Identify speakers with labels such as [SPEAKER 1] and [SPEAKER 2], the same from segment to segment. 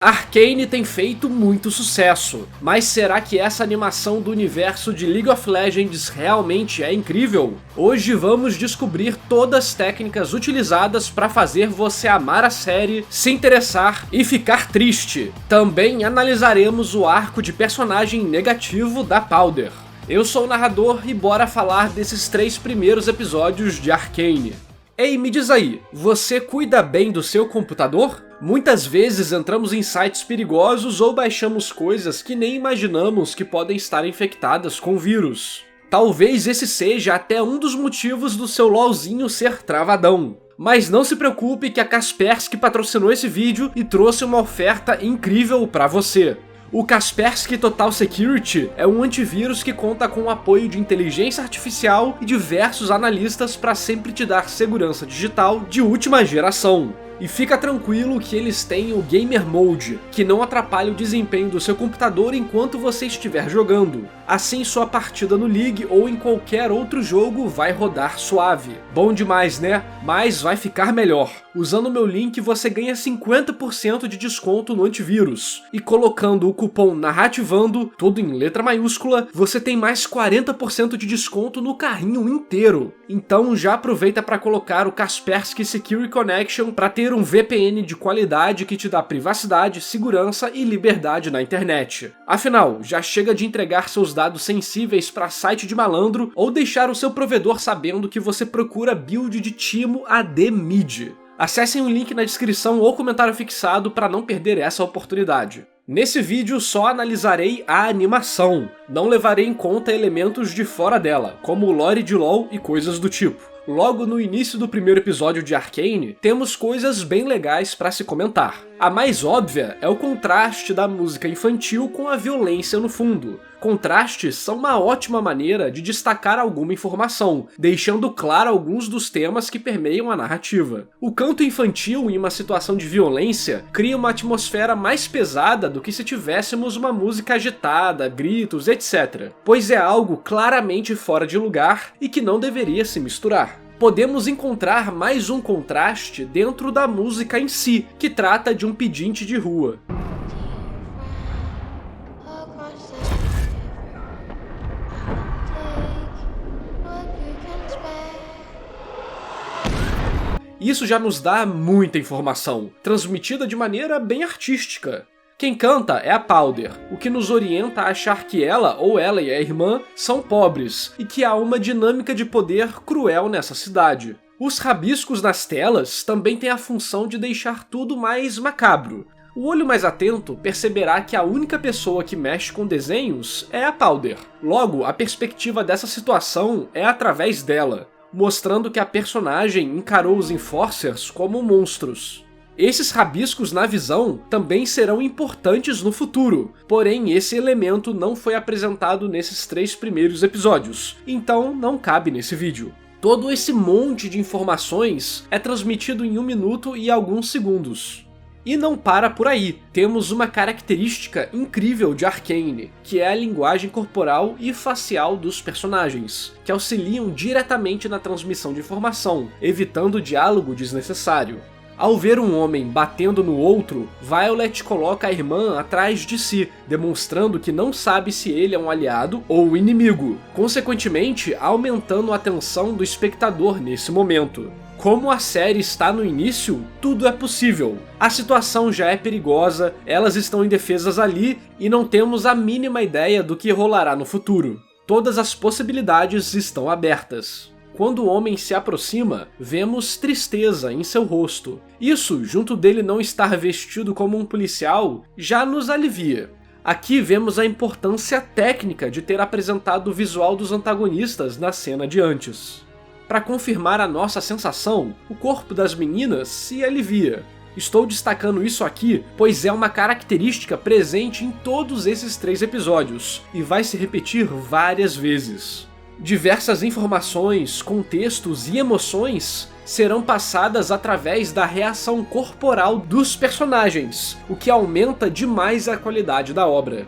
[SPEAKER 1] Arcane tem feito muito sucesso, mas será que essa animação do universo de League of Legends realmente é incrível? Hoje vamos descobrir todas as técnicas utilizadas para fazer você amar a série, se interessar e ficar triste. Também analisaremos o arco de personagem negativo da Powder. Eu sou o narrador e bora falar desses 3 primeiros episódios de Arcane. Ei, me diz aí, você cuida bem do seu computador? Muitas vezes entramos em sites perigosos ou baixamos coisas que nem imaginamos que podem estar infectadas com vírus. Talvez esse seja até um dos motivos do seu LOLzinho ser travadão. Mas não se preocupe que a Kaspersky patrocinou esse vídeo e trouxe uma oferta incrível para você. O Kaspersky Total Security é um antivírus que conta com o apoio de inteligência artificial e diversos analistas para sempre te dar segurança digital de última geração. E fica tranquilo que eles têm o Gamer Mode, que não atrapalha o desempenho do seu computador enquanto você estiver jogando. Assim sua partida no League ou em qualquer outro jogo vai rodar suave. Bom demais, né? Mas vai ficar melhor. Usando o meu link você ganha 50% de desconto no antivírus. E colocando o cupom NARRATIVANDO, tudo em letra maiúscula, você tem mais 40% de desconto no carrinho inteiro. Então já aproveita para colocar o Kaspersky Security Connection para ter um VPN de qualidade que te dá privacidade, segurança e liberdade na internet. Afinal, já chega de entregar seus dados sensíveis para site de malandro ou deixar o seu provedor sabendo que você procura build de Timo AD Mid. Acessem o link na descrição ou comentário fixado para não perder essa oportunidade. Nesse vídeo só analisarei a animação, não levarei em conta elementos de fora dela, como o lore de LoL e coisas do tipo. Logo no início do primeiro episódio de Arcane, temos coisas bem legais para se comentar. A mais óbvia é o contraste da música infantil com a violência no fundo. Contrastes são uma ótima maneira de destacar alguma informação, deixando claro alguns dos temas que permeiam a narrativa. O canto infantil em uma situação de violência cria uma atmosfera mais pesada do que se tivéssemos uma música agitada, gritos, etc. Pois é algo claramente fora de lugar e que não deveria se misturar. Podemos encontrar mais um contraste dentro da música em si, que trata de um pedinte de rua. Isso já nos dá muita informação, transmitida de maneira bem artística. Quem canta é a Powder, o que nos orienta a achar que ela e a irmã são pobres, e que há uma dinâmica de poder cruel nessa cidade. Os rabiscos nas telas também têm a função de deixar tudo mais macabro. O olho mais atento perceberá que a única pessoa que mexe com desenhos é a Powder. Logo, a perspectiva dessa situação é através dela, mostrando que a personagem encarou os Enforcers como monstros. Esses rabiscos na visão também serão importantes no futuro, porém esse elemento não foi apresentado nesses 3 primeiros episódios, então não cabe nesse vídeo. Todo esse monte de informações é transmitido em 1 minuto e alguns segundos. E não para por aí, temos uma característica incrível de Arcane, que é a linguagem corporal e facial dos personagens, que auxiliam diretamente na transmissão de informação, evitando diálogo desnecessário. Ao ver um homem batendo no outro, Violet coloca a irmã atrás de si, demonstrando que não sabe se ele é um aliado ou inimigo, consequentemente aumentando a tensão do espectador nesse momento. Como a série está no início, tudo é possível. A situação já é perigosa, elas estão indefesas ali e não temos a mínima ideia do que rolará no futuro. Todas as possibilidades estão abertas. Quando o homem se aproxima, vemos tristeza em seu rosto. Isso, junto dele não estar vestido como um policial, já nos alivia. Aqui vemos a importância técnica de ter apresentado o visual dos antagonistas na cena de antes. Para confirmar a nossa sensação, o corpo das meninas se alivia. Estou destacando isso aqui, pois é uma característica presente em todos esses 3 episódios, e vai se repetir várias vezes. Diversas informações, contextos e emoções serão passadas através da reação corporal dos personagens, o que aumenta demais a qualidade da obra.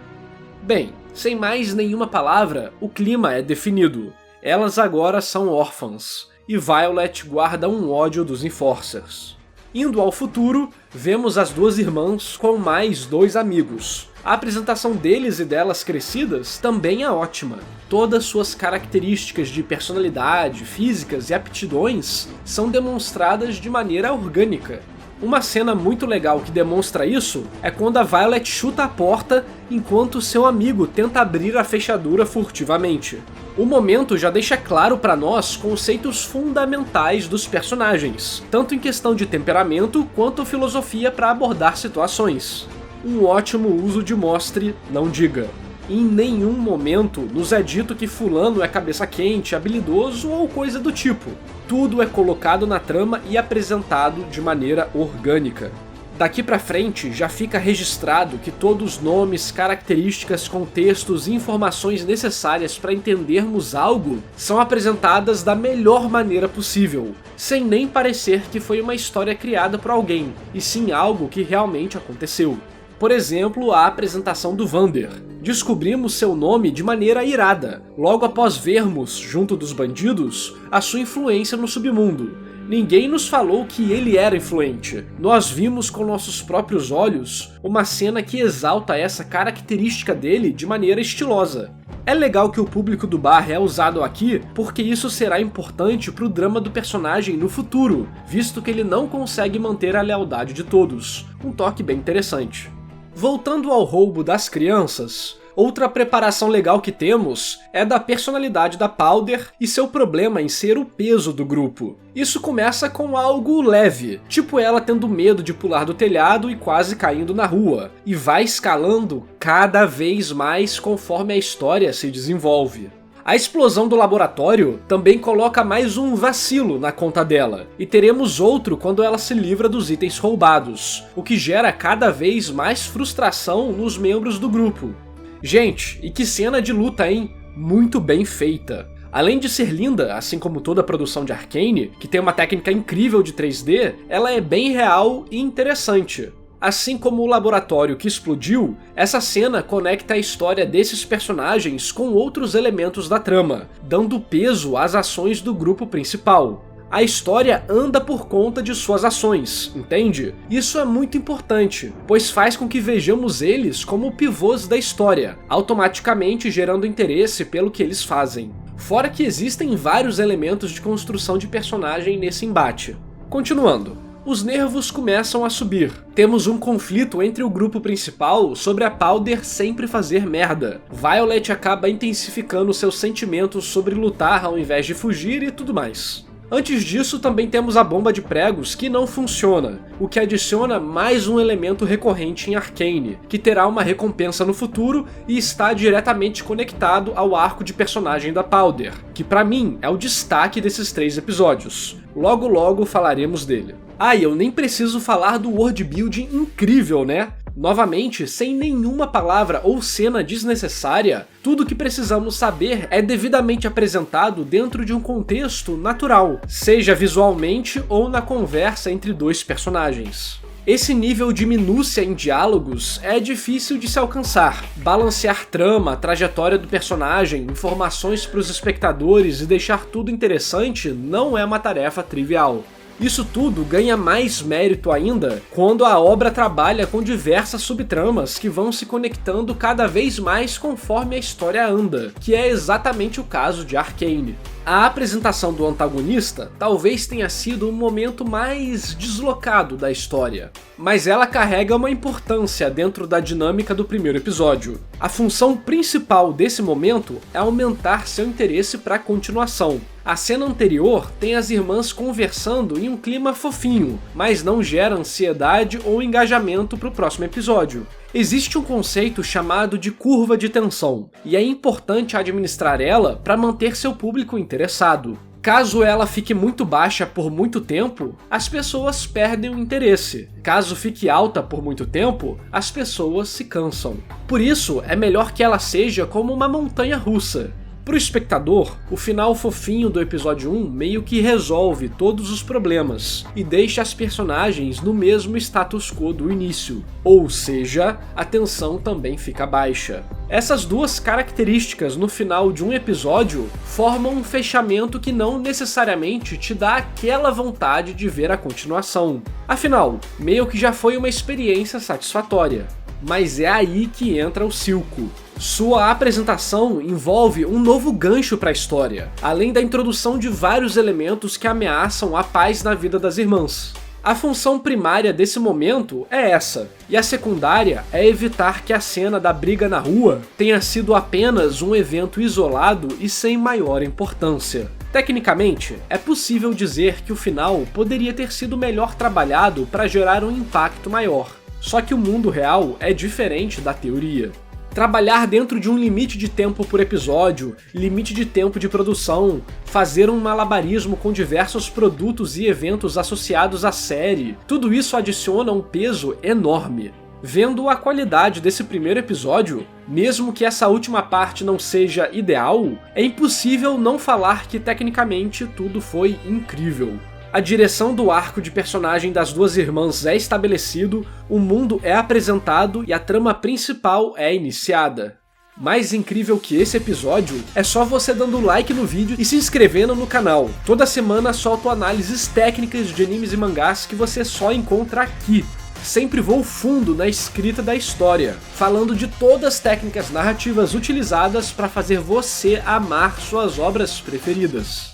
[SPEAKER 1] Bem, sem mais nenhuma palavra, o clima é definido. Elas agora são órfãs, e Violet guarda um ódio dos Enforcers. Indo ao futuro, vemos as duas irmãs com mais dois amigos. A apresentação deles e delas crescidas também é ótima. Todas suas características de personalidade, físicas e aptidões são demonstradas de maneira orgânica. Uma cena muito legal que demonstra isso é quando a Violet chuta a porta enquanto seu amigo tenta abrir a fechadura furtivamente. O momento já deixa claro para nós conceitos fundamentais dos personagens, tanto em questão de temperamento quanto filosofia para abordar situações. Um ótimo uso de mostre, não diga. Em nenhum momento nos é dito que fulano é cabeça quente, habilidoso ou coisa do tipo. Tudo é colocado na trama e apresentado de maneira orgânica. Daqui pra frente já fica registrado que todos os nomes, características, contextos e informações necessárias para entendermos algo são apresentadas da melhor maneira possível, sem nem parecer que foi uma história criada por alguém, e sim algo que realmente aconteceu. Por exemplo, a apresentação do Vander. Descobrimos seu nome de maneira irada, logo após vermos, junto dos bandidos, a sua influência no submundo. Ninguém nos falou que ele era influente. Nós vimos com nossos próprios olhos uma cena que exalta essa característica dele de maneira estilosa. É legal que o público do bar é usado aqui porque isso será importante pro drama do personagem no futuro, visto que ele não consegue manter a lealdade de todos. Um toque bem interessante. Voltando ao roubo das crianças, outra preparação legal que temos é da personalidade da Powder e seu problema em ser o peso do grupo. Isso começa com algo leve, tipo ela tendo medo de pular do telhado e quase caindo na rua, e vai escalando cada vez mais conforme a história se desenvolve. A explosão do laboratório também coloca mais um vacilo na conta dela, e teremos outro quando ela se livra dos itens roubados, o que gera cada vez mais frustração nos membros do grupo. Gente, e que cena de luta, hein? Muito bem feita. Além de ser linda, assim como toda a produção de Arcane, que tem uma técnica incrível de 3D, ela é bem real e interessante. Assim como o laboratório que explodiu, essa cena conecta a história desses personagens com outros elementos da trama, dando peso às ações do grupo principal. A história anda por conta de suas ações, entende? Isso é muito importante, pois faz com que vejamos eles como pivôs da história, automaticamente gerando interesse pelo que eles fazem. Fora que existem vários elementos de construção de personagem nesse embate. Continuando. Os nervos começam a subir. Temos um conflito entre o grupo principal sobre a Powder sempre fazer merda. Violet acaba intensificando seus sentimentos sobre lutar ao invés de fugir e tudo mais. Antes disso, também temos a bomba de pregos que não funciona, o que adiciona mais um elemento recorrente em Arcane, que terá uma recompensa no futuro e está diretamente conectado ao arco de personagem da Powder, que pra mim é o destaque desses 3 episódios. Logo logo falaremos dele. Ah, e eu nem preciso falar do world building incrível, né? Novamente, sem nenhuma palavra ou cena desnecessária, tudo o que precisamos saber é devidamente apresentado dentro de um contexto natural, seja visualmente ou na conversa entre 2 personagens. Esse nível de minúcia em diálogos é difícil de se alcançar. Balancear trama, trajetória do personagem, informações para os espectadores e deixar tudo interessante não é uma tarefa trivial. Isso tudo ganha mais mérito ainda quando a obra trabalha com diversas subtramas que vão se conectando cada vez mais conforme a história anda, que é exatamente o caso de Arcane. A apresentação do antagonista talvez tenha sido o momento mais deslocado da história, mas ela carrega uma importância dentro da dinâmica do primeiro episódio. A função principal desse momento é aumentar seu interesse para a continuação. A cena anterior tem as irmãs conversando em um clima fofinho, mas não gera ansiedade ou engajamento para o próximo episódio. Existe um conceito chamado de curva de tensão, e é importante administrar ela para manter seu público interessado. Caso ela fique muito baixa por muito tempo, as pessoas perdem o interesse. Caso fique alta por muito tempo, as pessoas se cansam. Por isso, é melhor que ela seja como uma montanha russa. Pro espectador, o final fofinho do episódio 1 meio que resolve todos os problemas e deixa as personagens no mesmo status quo do início, ou seja, a tensão também fica baixa. Essas duas características no final de um episódio formam um fechamento que não necessariamente te dá aquela vontade de ver a continuação. Afinal, meio que já foi uma experiência satisfatória. Mas é aí que entra o Silco. Sua apresentação envolve um novo gancho para a história, além da introdução de vários elementos que ameaçam a paz na vida das irmãs. A função primária desse momento é essa, e a secundária é evitar que a cena da briga na rua tenha sido apenas um evento isolado e sem maior importância. Tecnicamente, é possível dizer que o final poderia ter sido melhor trabalhado para gerar um impacto maior, só que o mundo real é diferente da teoria. Trabalhar dentro de um limite de tempo por episódio, limite de tempo de produção, fazer um malabarismo com diversos produtos e eventos associados à série, tudo isso adiciona um peso enorme. Vendo a qualidade desse primeiro episódio, mesmo que essa última parte não seja ideal, é impossível não falar que tecnicamente tudo foi incrível. A direção do arco de personagem das duas irmãs é estabelecido, o mundo é apresentado e a trama principal é iniciada. Mais incrível que esse episódio é só você dando like no vídeo e se inscrevendo no canal. Toda semana solto análises técnicas de animes e mangás que você só encontra aqui. Sempre vou fundo na escrita da história, falando de todas as técnicas narrativas utilizadas para fazer você amar suas obras preferidas.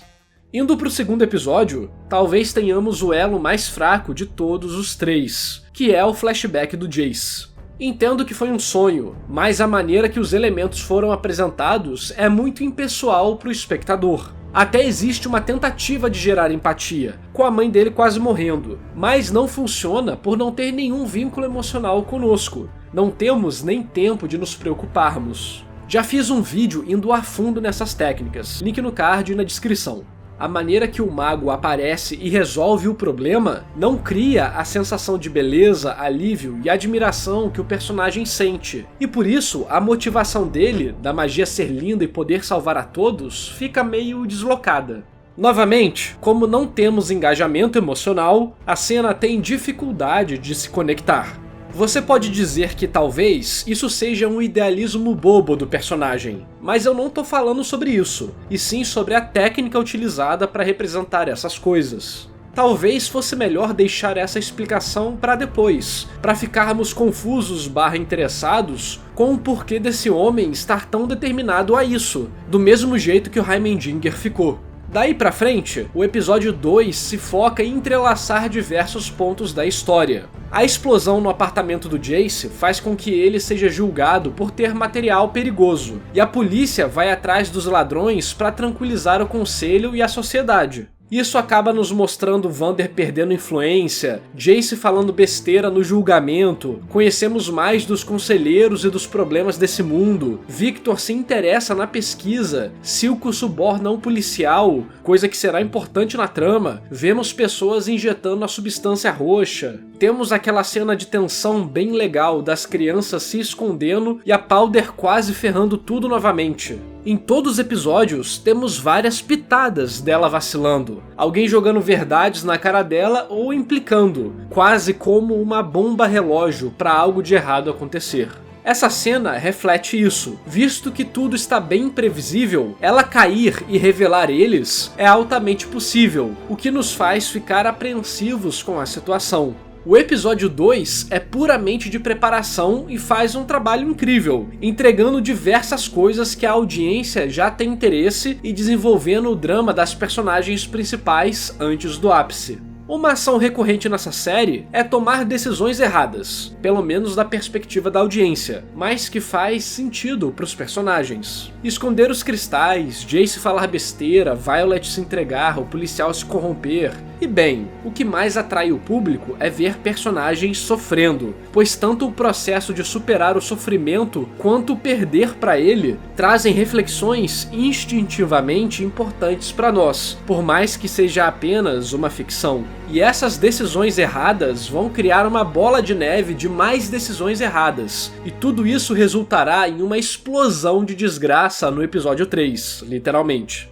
[SPEAKER 1] Indo pro segundo episódio, talvez tenhamos o elo mais fraco de todos os três, que é o flashback do Jace. Entendo que foi um sonho, mas a maneira que os elementos foram apresentados é muito impessoal pro espectador. Até existe uma tentativa de gerar empatia, com a mãe dele quase morrendo, mas não funciona por não ter nenhum vínculo emocional conosco. Não temos nem tempo de nos preocuparmos. Já fiz um vídeo indo a fundo nessas técnicas, link no card e na descrição. A maneira que o mago aparece e resolve o problema não cria a sensação de beleza, alívio e admiração que o personagem sente. E por isso, a motivação dele, da magia ser linda e poder salvar a todos, fica meio deslocada. Novamente, como não temos engajamento emocional, a cena tem dificuldade de se conectar. Você pode dizer que talvez isso seja um idealismo bobo do personagem, mas eu não tô falando sobre isso, e sim sobre a técnica utilizada para representar essas coisas. Talvez fosse melhor deixar essa explicação para depois, para ficarmos confusos/interessados com o porquê desse homem estar tão determinado a isso, do mesmo jeito que o Heimendinger ficou. Daí pra frente, o episódio 2 se foca em entrelaçar diversos pontos da história. A explosão no apartamento do Jace faz com que ele seja julgado por ter material perigoso, e a polícia vai atrás dos ladrões para tranquilizar o conselho e a sociedade. Isso acaba nos mostrando Vander perdendo influência, Jace falando besteira no julgamento, conhecemos mais dos conselheiros e dos problemas desse mundo, Victor se interessa na pesquisa, Silco suborna um policial, coisa que será importante na trama, vemos pessoas injetando a substância roxa, temos aquela cena de tensão bem legal das crianças se escondendo e a Powder quase ferrando tudo novamente. Em todos os episódios, temos várias pitadas dela vacilando, alguém jogando verdades na cara dela ou implicando, quase como uma bomba relógio para algo de errado acontecer. Essa cena reflete isso, visto que tudo está bem previsível, ela cair e revelar eles é altamente possível, o que nos faz ficar apreensivos com a situação. O episódio 2 é puramente de preparação e faz um trabalho incrível, entregando diversas coisas que a audiência já tem interesse e desenvolvendo o drama das personagens principais antes do ápice. Uma ação recorrente nessa série é tomar decisões erradas, pelo menos da perspectiva da audiência, mas que faz sentido para os personagens. Esconder os cristais, Jace falar besteira, Violet se entregar, o policial se corromper. E bem, o que mais atrai o público é ver personagens sofrendo, pois tanto o processo de superar o sofrimento quanto o perder para ele trazem reflexões instintivamente importantes para nós, por mais que seja apenas uma ficção. E essas decisões erradas vão criar uma bola de neve de mais decisões erradas, e tudo isso resultará em uma explosão de desgraça no episódio 3, literalmente.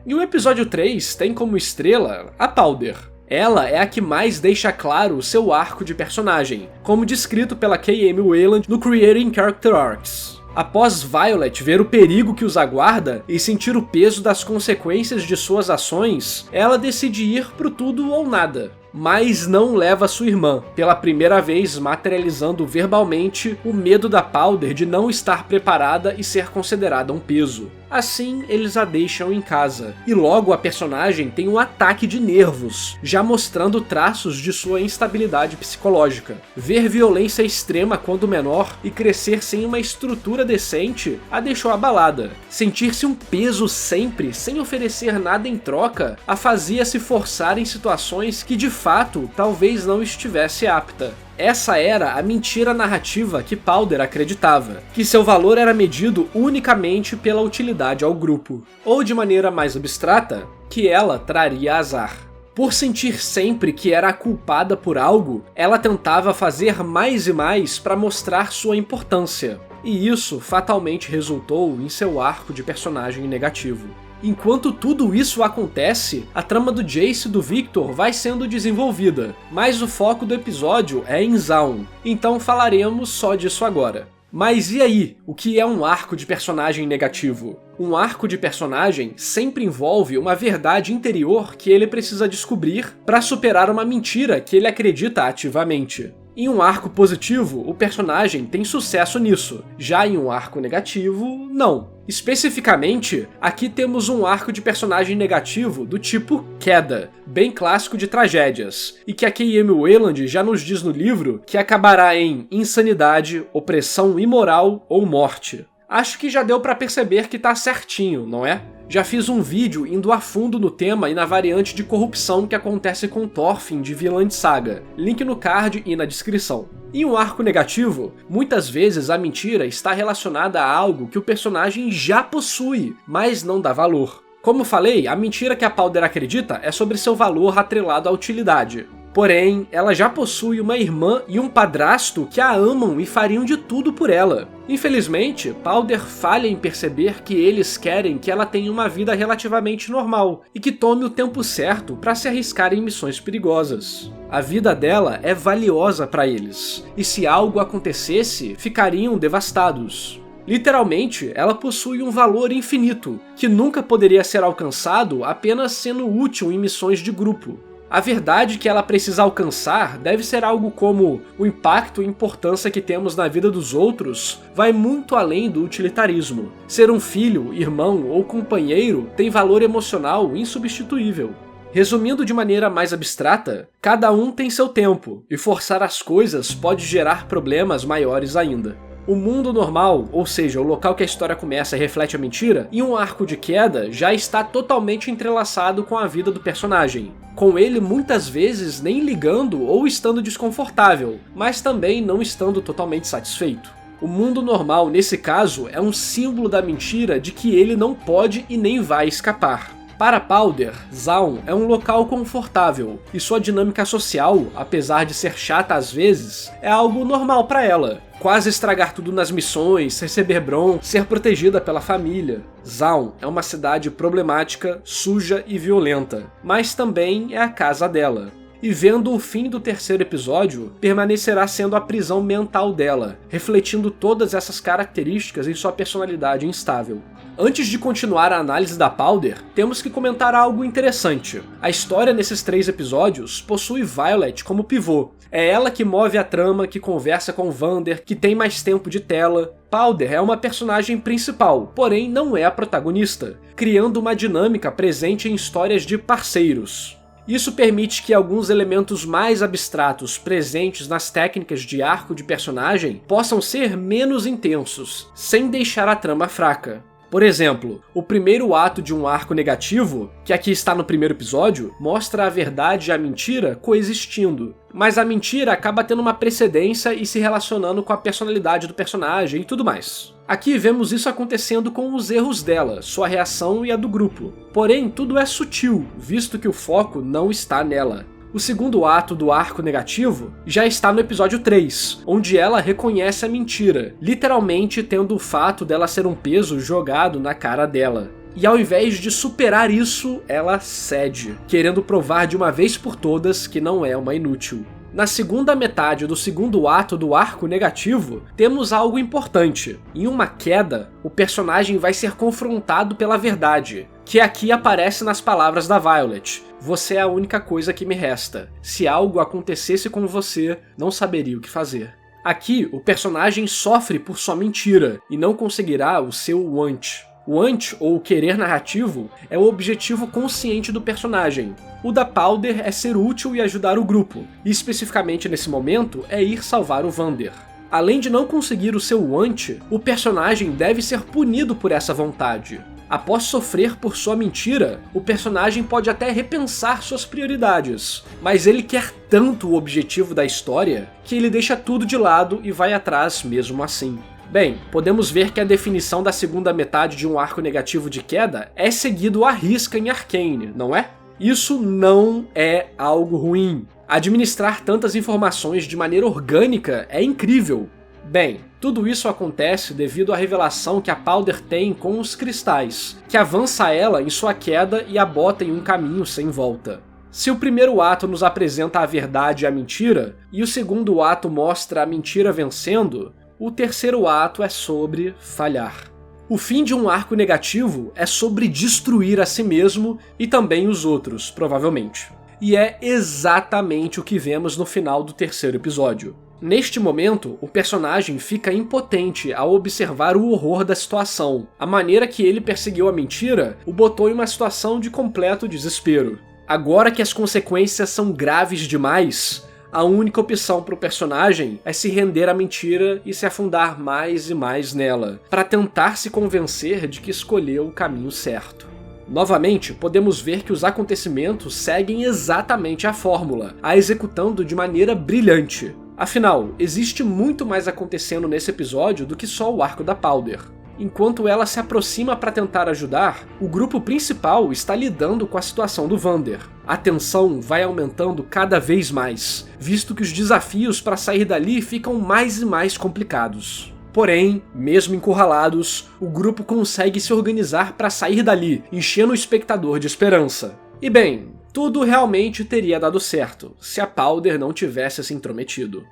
[SPEAKER 1] E o episódio 3 tem como estrela a Powder. Ela é a que mais deixa claro o seu arco de personagem, como descrito pela K.M. Wayland no Creating Character Arcs. Após Violet ver o perigo que os aguarda e sentir o peso das consequências de suas ações, ela decide ir pro tudo ou nada. Mas não leva sua irmã, pela primeira vez materializando verbalmente o medo da Powder de não estar preparada e ser considerada um peso. Assim, eles a deixam em casa, e logo a personagem tem um ataque de nervos, já mostrando traços de sua instabilidade psicológica. Ver violência extrema quando menor e crescer sem uma estrutura decente a deixou abalada. Sentir-se um peso sempre, sem oferecer nada em troca, a fazia se forçar em situações que de fato talvez não estivesse apta. Essa era a mentira narrativa que Powder acreditava, que seu valor era medido unicamente pela utilidade ao grupo, ou de maneira mais abstrata, que ela traria azar. Por sentir sempre que era a culpada por algo, ela tentava fazer mais e mais para mostrar sua importância, e isso fatalmente resultou em seu arco de personagem negativo. Enquanto tudo isso acontece, a trama do Jace e do Victor vai sendo desenvolvida, mas o foco do episódio é em Zaun, então falaremos só disso agora. Mas e aí, o que é um arco de personagem negativo? Um arco de personagem sempre envolve uma verdade interior que ele precisa descobrir para superar uma mentira que ele acredita ativamente. Em um arco positivo, o personagem tem sucesso nisso, já em um arco negativo, não. Especificamente, aqui temos um arco de personagem negativo do tipo queda, bem clássico de tragédias, e que a K.M. Wayland já nos diz no livro que acabará em insanidade, opressão imoral ou morte. Acho que já deu pra perceber que tá certinho, não é? Já fiz um vídeo indo a fundo no tema e na variante de corrupção que acontece com Thorfinn de Vinland Saga, link no card e na descrição. Em um arco negativo, muitas vezes a mentira está relacionada a algo que o personagem já possui, mas não dá valor. Como falei, a mentira que a Powder acredita é sobre seu valor atrelado à utilidade. Porém, ela já possui uma irmã e um padrasto que a amam e fariam de tudo por ela. Infelizmente, Powder falha em perceber que eles querem que ela tenha uma vida relativamente normal e que tome o tempo certo para se arriscar em missões perigosas. A vida dela é valiosa para eles, e se algo acontecesse, ficariam devastados. Literalmente, ela possui um valor infinito, que nunca poderia ser alcançado apenas sendo útil em missões de grupo. A verdade que ela precisa alcançar deve ser algo como o impacto e importância que temos na vida dos outros vai muito além do utilitarismo. Ser um filho, irmão ou companheiro tem valor emocional insubstituível. Resumindo de maneira mais abstrata, cada um tem seu tempo, e forçar as coisas pode gerar problemas maiores ainda. O mundo normal, ou seja, o local que a história começa e reflete a mentira, em um arco de queda já está totalmente entrelaçado com a vida do personagem, com ele muitas vezes nem ligando ou estando desconfortável, mas também não estando totalmente satisfeito. O mundo normal, nesse caso, é um símbolo da mentira de que ele não pode e nem vai escapar. Para Powder, Zaun é um local confortável, e sua dinâmica social, apesar de ser chata às vezes, é algo normal para ela. Quase estragar tudo nas missões, receber bronca, ser protegida pela família. Zaun é uma cidade problemática, suja e violenta, mas também é a casa dela. E vendo o fim do terceiro episódio, permanecerá sendo a prisão mental dela, refletindo todas essas características em sua personalidade instável. Antes de continuar a análise da Powder, temos que comentar algo interessante. A história nesses 3 episódios possui Violet como pivô. É ela que move a trama, que conversa com Vander, que tem mais tempo de tela. Powder é uma personagem principal, porém não é a protagonista, criando uma dinâmica presente em histórias de parceiros. Isso permite que alguns elementos mais abstratos presentes nas técnicas de arco de personagem possam ser menos intensos, sem deixar a trama fraca. Por exemplo, o primeiro ato de um arco negativo, que aqui está no primeiro episódio, mostra a verdade e a mentira coexistindo, mas a mentira acaba tendo uma precedência e se relacionando com a personalidade do personagem e tudo mais. Aqui vemos isso acontecendo com os erros dela, sua reação e a do grupo. Porém, tudo é sutil, visto que o foco não está nela. O segundo ato do arco negativo já está no episódio 3, onde ela reconhece a mentira, literalmente tendo o fato dela ser um peso jogado na cara dela. E ao invés de superar isso, ela cede, querendo provar de uma vez por todas que não é uma inútil. Na segunda metade do segundo ato do arco negativo, temos algo importante. Em uma queda, o personagem vai ser confrontado pela verdade, que aqui aparece nas palavras da Violet. Você é a única coisa que me resta. Se algo acontecesse com você, não saberia o que fazer. Aqui, o personagem sofre por sua mentira e não conseguirá o seu want. O want, ou querer narrativo, é o objetivo consciente do personagem. O da Powder é ser útil e ajudar o grupo, e especificamente nesse momento é ir salvar o Vander. Além de não conseguir o seu want, o personagem deve ser punido por essa vontade. Após sofrer por sua mentira, o personagem pode até repensar suas prioridades, mas ele quer tanto o objetivo da história que ele deixa tudo de lado e vai atrás mesmo assim. Bem, podemos ver que a definição da segunda metade de um arco negativo de queda é seguido à risca em Arcane, não é? Isso não é algo ruim. Administrar tantas informações de maneira orgânica é incrível. Bem, tudo isso acontece devido à revelação que a Powder tem com os cristais, que avança ela em sua queda e a bota em um caminho sem volta. Se o primeiro ato nos apresenta a verdade e a mentira, e o segundo ato mostra a mentira vencendo, o terceiro ato é sobre falhar. O fim de um arco negativo é sobre destruir a si mesmo e também os outros, provavelmente. E é exatamente o que vemos no final do terceiro episódio. Neste momento, o personagem fica impotente ao observar o horror da situação. A maneira que ele perseguiu a mentira o botou em uma situação de completo desespero. Agora que as consequências são graves demais, a única opção para o personagem é se render à mentira e se afundar mais e mais nela, para tentar se convencer de que escolheu o caminho certo. Novamente, podemos ver que os acontecimentos seguem exatamente a fórmula, a executando de maneira brilhante. Afinal, existe muito mais acontecendo nesse episódio do que só o arco da Powder. Enquanto ela se aproxima para tentar ajudar, o grupo principal está lidando com a situação do Vander. A tensão vai aumentando cada vez mais, visto que os desafios para sair dali ficam mais e mais complicados. Porém, mesmo encurralados, o grupo consegue se organizar para sair dali, enchendo o espectador de esperança. E bem, tudo realmente teria dado certo, se a Powder não tivesse se intrometido.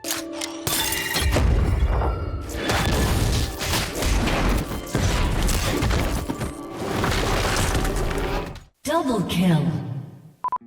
[SPEAKER 2] Double kill.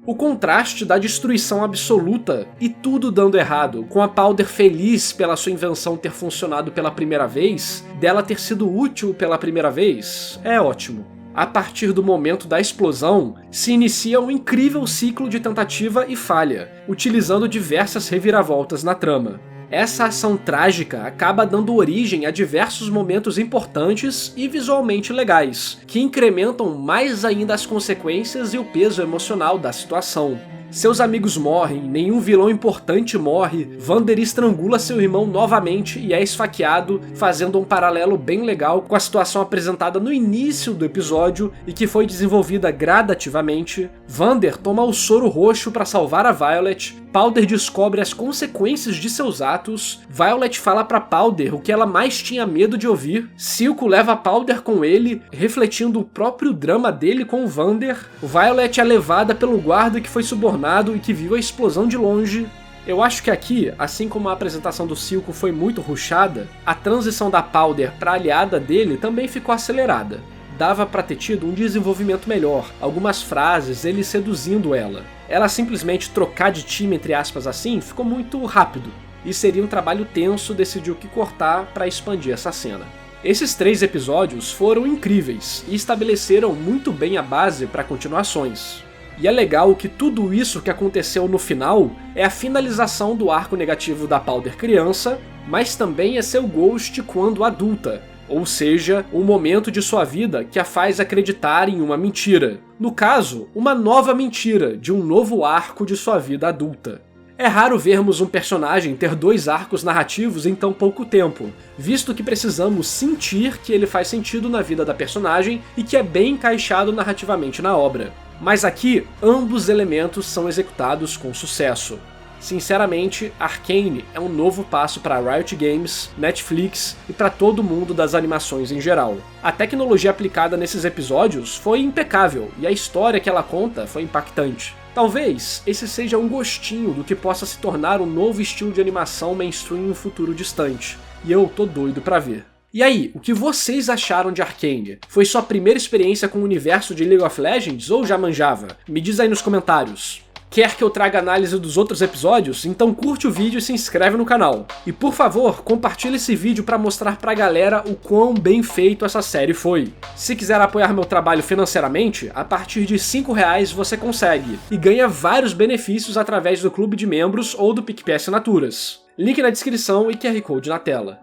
[SPEAKER 1] O contraste da destruição absoluta e tudo dando errado, com a Powder feliz pela sua invenção ter funcionado pela primeira vez, dela ter sido útil pela primeira vez, é ótimo. A partir do momento da explosão, se inicia um incrível ciclo de tentativa e falha, utilizando diversas reviravoltas na trama. Essa ação trágica acaba dando origem a diversos momentos importantes e visualmente legais, que incrementam mais ainda as consequências e o peso emocional da situação. Seus amigos morrem, nenhum vilão importante morre, Vander estrangula seu irmão novamente e é esfaqueado, fazendo um paralelo bem legal com a situação apresentada no início do episódio e que foi desenvolvida gradativamente. Vander toma o soro roxo para salvar a Violet, Powder descobre as consequências de seus atos, Violet fala pra Powder o que ela mais tinha medo de ouvir, Silco leva Powder com ele, refletindo o próprio drama dele com o Vander, Violet é levada pelo guarda que foi subornado e que viu a explosão de longe. Eu acho que aqui, assim como a apresentação do Silco foi muito rushada, a transição da Powder pra aliada dele também ficou acelerada. Dava pra ter tido um desenvolvimento melhor, algumas frases, ele seduzindo ela. Ela simplesmente trocar de time, entre aspas assim, ficou muito rápido, e seria um trabalho tenso decidir o que cortar pra expandir essa cena. Esses 3 episódios foram incríveis e estabeleceram muito bem a base para continuações. E é legal que tudo isso que aconteceu no final é a finalização do arco negativo da Powder criança, mas também é seu Ghost quando adulta, ou seja, um momento de sua vida que a faz acreditar em uma mentira. No caso, uma nova mentira de um novo arco de sua vida adulta. É raro vermos um personagem ter 2 arcos narrativos em tão pouco tempo, visto que precisamos sentir que ele faz sentido na vida da personagem e que é bem encaixado narrativamente na obra. Mas aqui, ambos elementos são executados com sucesso. Sinceramente, Arcane é um novo passo para Riot Games, Netflix e para todo mundo das animações em geral. A tecnologia aplicada nesses episódios foi impecável e a história que ela conta foi impactante. Talvez esse seja um gostinho do que possa se tornar um novo estilo de animação mainstream em um futuro distante, e eu tô doido pra ver. E aí, o que vocês acharam de Arcane? Foi sua primeira experiência com o universo de League of Legends ou já manjava? Me diz aí nos comentários. Quer que eu traga análise dos outros episódios? Então curte o vídeo e se inscreve no canal. E por favor, compartilhe esse vídeo para mostrar pra galera o quão bem feito essa série foi. Se quiser apoiar meu trabalho financeiramente, a partir de R$5 você consegue, e ganha vários benefícios através do clube de membros ou do PicPay Assinaturas. Link na descrição e QR Code na tela.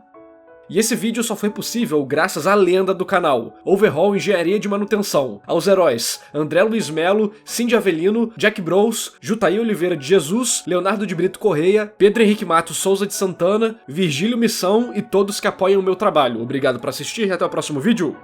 [SPEAKER 1] E esse vídeo só foi possível graças à lenda do canal, Overhaul Engenharia de Manutenção, aos heróis André Luiz Melo, Cindy Avelino, Jack Bros, Jutaí Oliveira de Jesus, Leonardo de Brito Correia, Pedro Henrique Matos Souza de Santana, Virgílio Missão e todos que apoiam o meu trabalho. Obrigado por assistir e até o próximo vídeo.